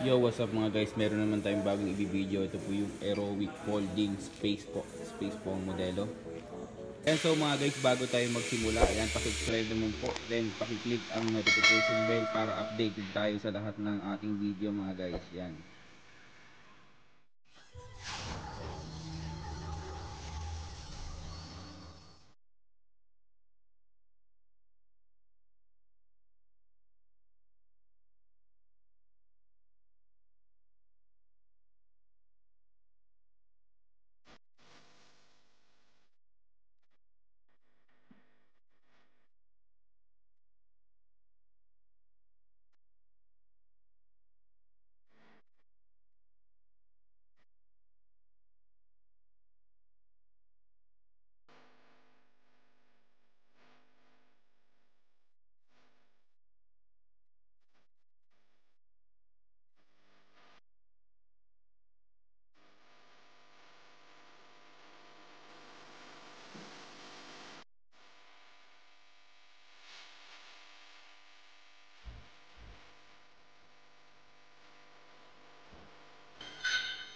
Yo, what's up mga guys? Meron naman tayong bagong i-video. Ito po yung Aerowick Folding Space po ang modelo. And so mga guys, bago tayo magsimula, ayan, pa-subscribe naman po. Then paki-click ang notification bell para updated tayo sa lahat ng ating video mga guys. Yan.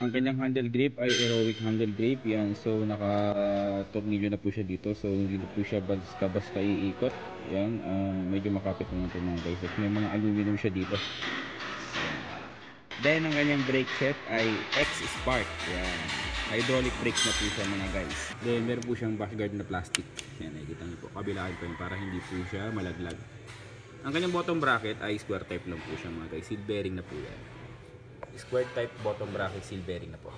Ang kanyang handle grip ay Aerowick handle grip. Yan, so naka-tornilyo na po siya dito. So hindi na po siya basta iikot. Yan, medyo makapit naman po mga guys. At may mga aluminum siya dito. Then ang kanyang brake set ay X-Spark. Yan, hydraulic brakes na po siya mga guys. Then meron po siyang bash guard na plastic. Yan, nakikita niyo po. Kabilaan po yun para hindi po siya malaglag. Ang kanyang bottom bracket ay square type lang po siya mga guys. Seal bearing na po yan. Square type bottom bracket, seal bearing na po.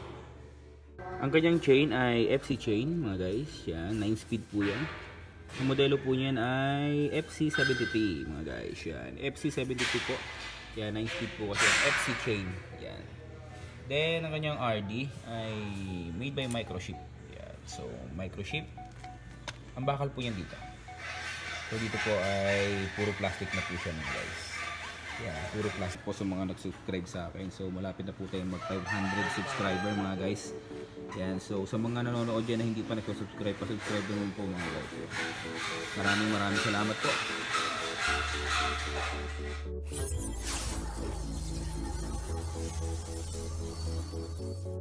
Ang kanyang chain ay FC chain mga guys. Yan, 9 speed po yan. Ang modelo po niyan ay FC70T mga guys. Yan, FC70T po. Yan, 9 speed po kasi FC chain. Yan. Then ang kanyang RD ay made by Microchip. Yan. So Microchip. Ang bakal po niyan dito. So dito po ay puro plastic na po siya mga guys. Yan, puro plastic po sa mga nag-subscribe sa akin. So malapit na po tayo mag 500 subscriber mga guys. Yan, so sa mga nanonood dyan na hindi pa nag-subscribe, pa-subscribe naman po mga guys. Maraming salamat po.